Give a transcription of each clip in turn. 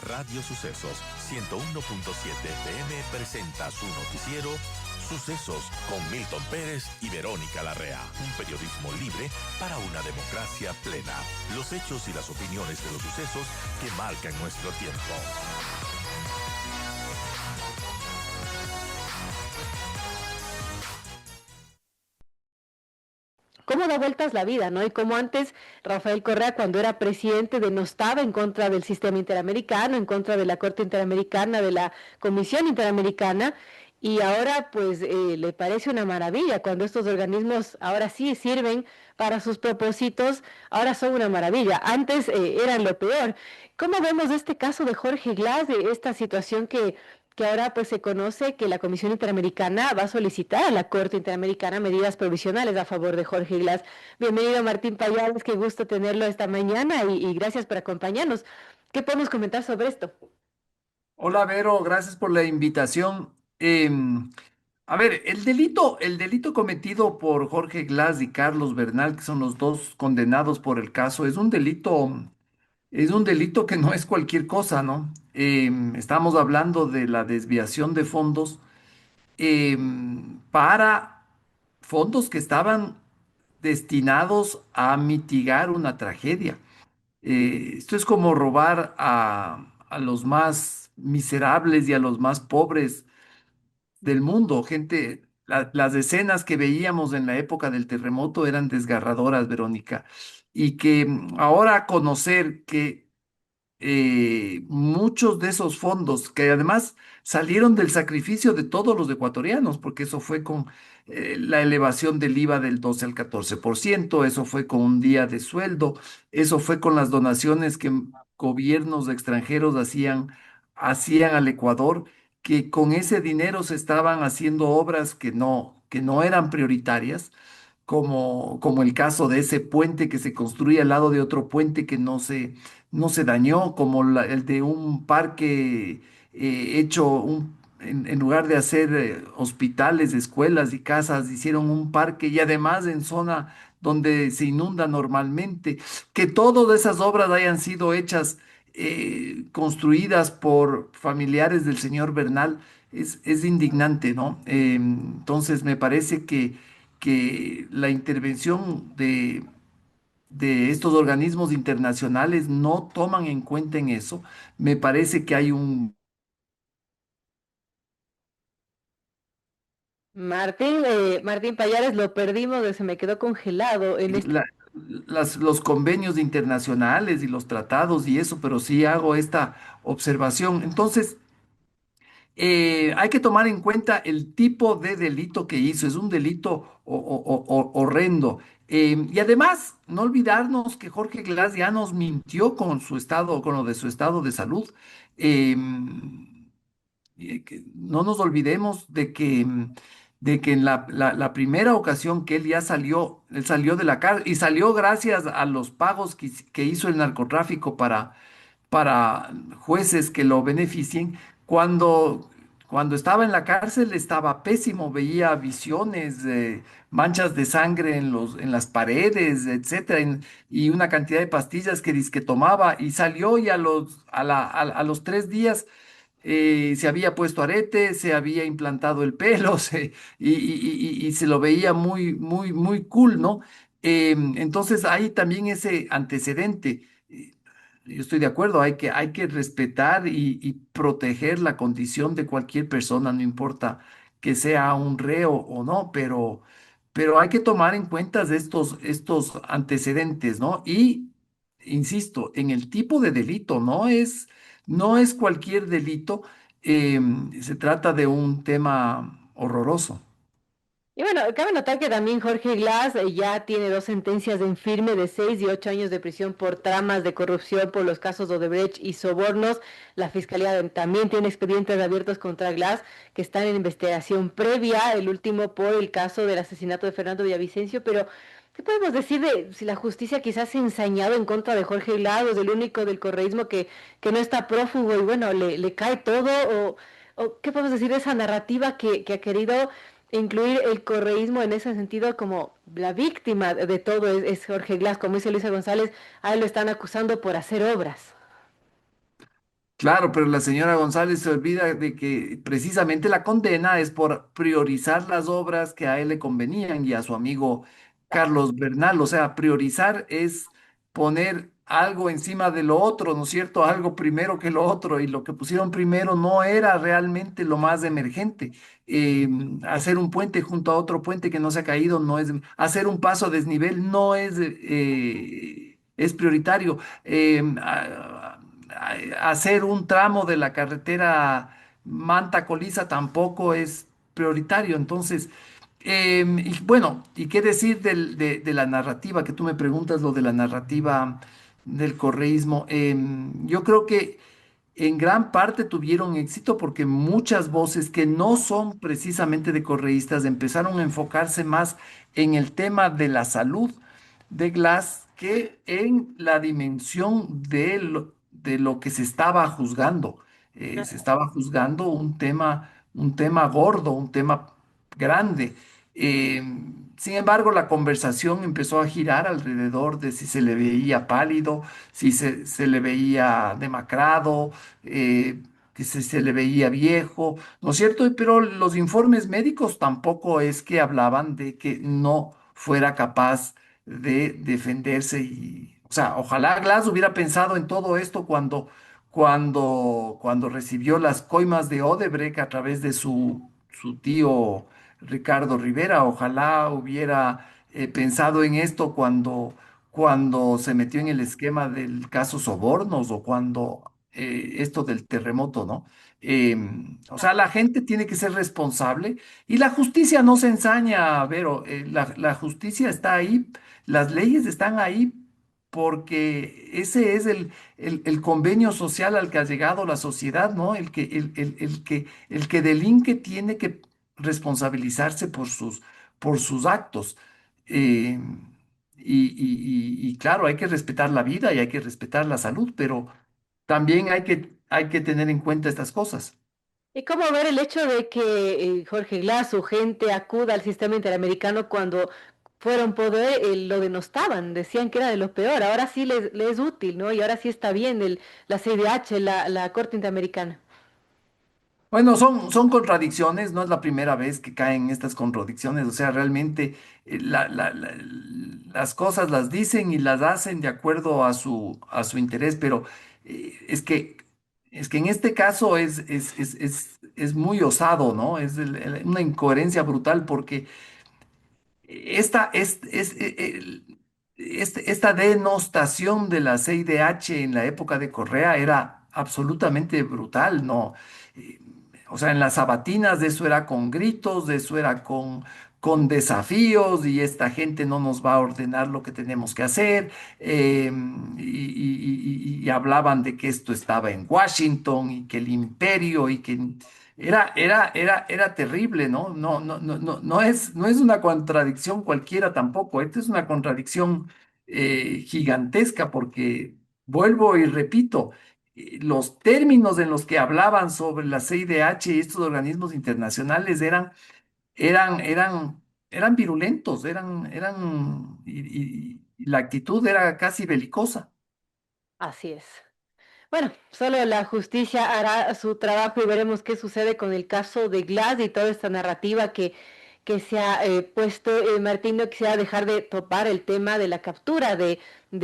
Radio Sucesos 101.7 FM presenta su noticiero Sucesos con Milton Pérez y Verónica Larrea. Un periodismo libre para una democracia plena. Los hechos y las opiniones de los sucesos que marcan nuestro tiempo. Cómo da vueltas la vida, ¿no? Y como antes Rafael Correa, cuando era presidente, denostaba en contra del sistema interamericano, en contra de la Corte Interamericana, de la Comisión Interamericana, y ahora pues le parece una maravilla cuando estos organismos ahora sí sirven para sus propósitos, ahora son una maravilla. Antes eran lo peor. ¿Cómo vemos este caso de Jorge Glass, de esta situación que ahora pues se conoce que la Comisión Interamericana va a solicitar a la Corte Interamericana medidas provisionales a favor de Jorge Glass? Bienvenido Martín Payares, qué gusto tenerlo esta mañana y gracias por acompañarnos. ¿Qué podemos comentar sobre esto? Hola Vero, gracias por la invitación. A ver, el delito cometido por Jorge Glass y Carlos Bernal, que son los dos condenados por el caso, es un delito que no es cualquier cosa, ¿no? Estamos hablando de la desviación de fondos para fondos que estaban destinados a mitigar una tragedia. Esto es como robar a los más miserables y a los más pobres del mundo. Gente, las escenas que veíamos en la época del terremoto eran desgarradoras, Verónica. Y que ahora conocer que muchos de esos fondos, que además salieron del sacrificio de todos los ecuatorianos, porque eso fue con la elevación del IVA del 12 al 14%, eso fue con un día de sueldo, eso fue con las donaciones que gobiernos extranjeros hacían al Ecuador, que con ese dinero se estaban haciendo obras que no eran prioritarias como el caso de ese puente que se construye al lado de otro puente que no se dañó, como el de un parque en lugar de hacer hospitales, escuelas y casas, hicieron un parque y además en zona donde se inunda normalmente. Que todas esas obras hayan sido hechas, construidas por familiares del señor Bernal, es indignante, ¿no? Entonces me parece que la intervención de estos organismos internacionales no toman en cuenta en eso. Me parece que hay Martín Payares, lo perdimos, se me quedó congelado en este. la- los convenios internacionales y los tratados y eso, pero sí hago esta observación. Entonces, hay que tomar en cuenta el tipo de delito que hizo. Es un delito horrendo. Y además, no olvidarnos que Jorge Glass ya nos mintió con su estado, con lo de su estado de salud. Que no nos olvidemos de que en la primera ocasión que él salió de la cárcel y salió gracias a los pagos que hizo el narcotráfico para jueces que lo beneficien. Cuando, cuando estaba en la cárcel estaba pésimo, veía visiones, manchas de sangre en las paredes, etcétera, y una cantidad de pastillas que dizque tomaba y salió y a los 3 días se había puesto arete, se había implantado el pelo y se lo veía muy, muy, muy cool, ¿no? Entonces hay también ese antecedente. Yo estoy de acuerdo, hay que respetar y proteger la condición de cualquier persona, no importa que sea un reo o no, pero hay que tomar en cuenta de estos antecedentes, ¿no? Y, insisto, en el tipo de delito, no es cualquier delito, se trata de un tema horroroso. Y bueno, cabe notar que también Jorge Glass ya tiene dos sentencias en firme de 6 y 8 años de prisión por tramas de corrupción por los casos de Odebrecht y sobornos. La fiscalía también tiene expedientes abiertos contra Glass que están en investigación previa, el último por el caso del asesinato de Fernando Villavicencio. Pero, ¿qué podemos decir de si la justicia quizás se ha ensañado en contra de Jorge Glass, o es el único del correísmo que no está prófugo y bueno, le cae todo? ¿O qué podemos decir de esa narrativa que ha querido incluir el correísmo en ese sentido como la víctima de todo es Jorge Glass, como dice Luisa González? A él lo están acusando por hacer obras. Claro, pero la señora González se olvida de que precisamente la condena es por priorizar las obras que a él le convenían y a su amigo Carlos Bernal. O sea, priorizar es poner algo encima de lo otro, ¿no es cierto? Algo primero que lo otro. Y lo que pusieron primero no era realmente lo más emergente. Eh, Hacer un puente junto a otro puente que no se ha caído no es, hacer un paso a desnivel no es, es prioritario. Hacer un tramo de la carretera Manta-Coliza tampoco es prioritario. Entonces, y bueno, ¿y qué decir de la narrativa? Que tú me preguntas lo de la narrativa del correísmo. Yo creo que en gran parte tuvieron éxito porque muchas voces que no son precisamente de correístas empezaron a enfocarse más en el tema de la salud de Glass que en la dimensión de lo que se estaba juzgando. Se estaba juzgando un tema gordo, un tema grande. Eh, Sin embargo, la conversación empezó a girar alrededor de si se le veía pálido, si se le veía demacrado, que se le veía viejo, ¿no es cierto? Pero los informes médicos tampoco es que hablaban de que no fuera capaz de defenderse y, o sea, ojalá Glass hubiera pensado en todo esto cuando recibió las coimas de Odebrecht a través de su tío Ricardo Rivera. Ojalá hubiera pensado en esto cuando se metió en el esquema del caso Sobornos o cuando esto del terremoto, ¿no? O sea, la gente tiene que ser responsable y la justicia no se ensaña, Vero. La justicia está ahí, las leyes están ahí porque ese es el convenio social al que ha llegado la sociedad, ¿no? El que delinque tiene que responsabilizarse por sus actos. Eh, y claro, hay que respetar la vida y hay que respetar la salud, pero también hay que tener en cuenta estas cosas. ¿Y cómo ver el hecho de que Jorge Glass, su gente, acuda al sistema interamericano cuando fueron poder, lo denostaban, decían que era de lo peor, ahora sí les es útil, ¿no? Y ahora sí está bien la CIDH, la Corte Interamericana. Bueno, son contradicciones, no es la primera vez que caen estas contradicciones, o sea, realmente las cosas las dicen y las hacen de acuerdo a su interés, pero es que en este caso es muy osado, ¿no? Es una incoherencia brutal porque esta, esta denostación de la CIDH en la época de Correa era absolutamente brutal, ¿no? Eh, O sea, en las sabatinas de eso era con gritos, de eso era con desafíos y esta gente no nos va a ordenar lo que tenemos que hacer. Y hablaban de que esto estaba en Washington y que el imperio y que era terrible, ¿no? No es una contradicción cualquiera tampoco. Esta es una contradicción gigantesca porque, vuelvo y repito, los términos en los que hablaban sobre la CIDH y estos organismos internacionales eran virulentos, y la actitud era casi belicosa. Así es. Bueno, solo la justicia hará su trabajo y veremos qué sucede con el caso de Glass y toda esta narrativa que se ha puesto. Martín, no quisiera dejar de topar el tema de la captura de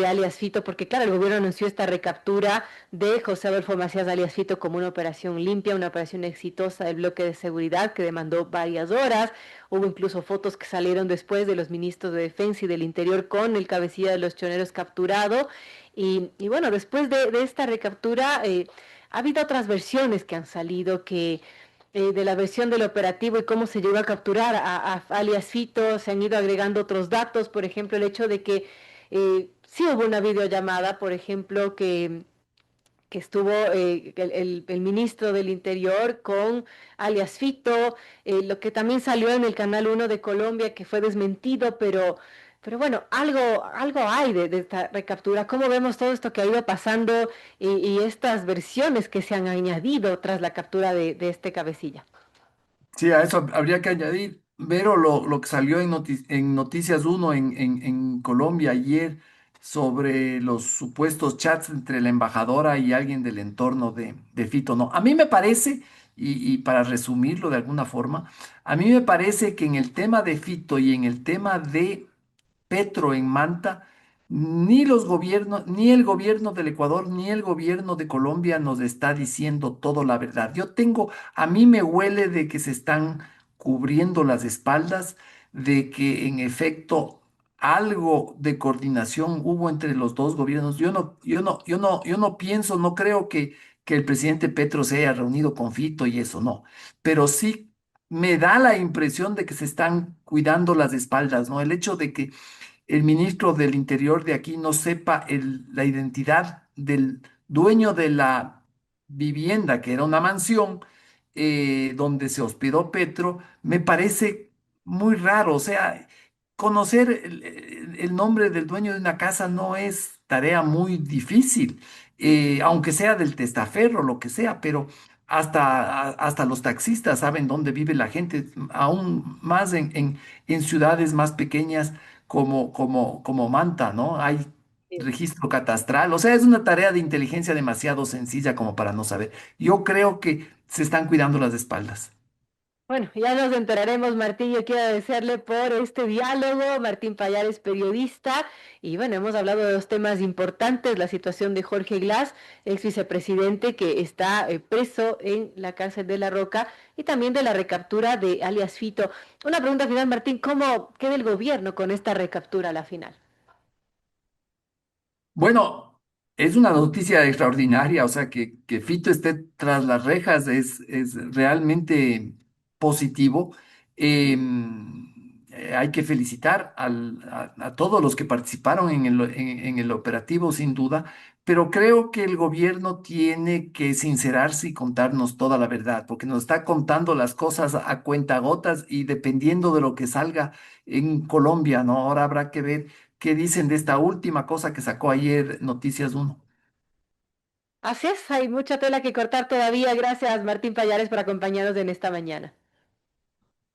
alias Fito, porque claro, el gobierno anunció esta recaptura de José Adolfo Macías alias Fito como una operación limpia, una operación exitosa del bloque de seguridad que demandó varias horas. Hubo incluso fotos que salieron después de los ministros de Defensa y del Interior con el cabecilla de los choneros capturado. Y bueno, después de esta recaptura, ha habido otras versiones que han salido de la versión del operativo y cómo se llegó a capturar a alias Fito, se han ido agregando otros datos, por ejemplo, el hecho de que sí hubo una videollamada, por ejemplo, que estuvo el ministro del Interior con alias Fito, lo que también salió en el Canal 1 de Colombia, que fue desmentido, pero bueno, algo hay de esta recaptura. ¿Cómo vemos todo esto que ha ido pasando y estas versiones que se han añadido tras la captura de este cabecilla? Sí, a eso habría que añadir, Vero, lo que salió en Noticias Uno en Colombia ayer. sobre los supuestos chats entre la embajadora y alguien del entorno de Fito. No, a mí me parece, y para resumirlo de alguna forma, a mí me parece que en el tema de Fito y en el tema de Petro en Manta, ni los gobiernos, ni el gobierno del Ecuador, ni el gobierno de Colombia nos está diciendo toda la verdad. A mí me huele de que se están cubriendo las espaldas, de que en efecto algo de coordinación hubo entre los dos gobiernos. Yo no pienso, no creo que el presidente Petro se haya reunido con Fito y eso, no. Pero sí me da la impresión de que se están cuidando las espaldas, ¿no? El hecho de que el ministro del Interior de aquí no sepa la identidad del dueño de la vivienda, que era una mansión donde se hospedó Petro, me parece muy raro. O sea, conocer el nombre del dueño de una casa no es tarea muy difícil, aunque sea del testaferro, lo que sea, pero hasta los taxistas saben dónde vive la gente, aún más en ciudades más pequeñas como Manta, ¿no? Hay registro catastral, o sea, es una tarea de inteligencia demasiado sencilla como para no saber. Yo creo que se están cuidando las espaldas. Bueno, ya nos enteraremos, Martín. Yo quiero agradecerle por este diálogo. Martín Payares, periodista. Y bueno, hemos hablado de dos temas importantes, la situación de Jorge Glass, ex vicepresidente que está preso en la cárcel de La Roca, y también de la recaptura de alias Fito. Una pregunta final, Martín, ¿cómo queda el gobierno con esta recaptura a la final? Bueno, es una noticia extraordinaria, o sea, que Fito esté tras las rejas es realmente positivo. Hay que felicitar a todos los que participaron en el operativo, sin duda, pero creo que el gobierno tiene que sincerarse y contarnos toda la verdad, porque nos está contando las cosas a cuentagotas y dependiendo de lo que salga en Colombia, ¿no? Ahora habrá que ver qué dicen de esta última cosa que sacó ayer Noticias Uno. Así es, hay mucha tela que cortar todavía. Gracias, Martín Payares, por acompañarnos en esta mañana.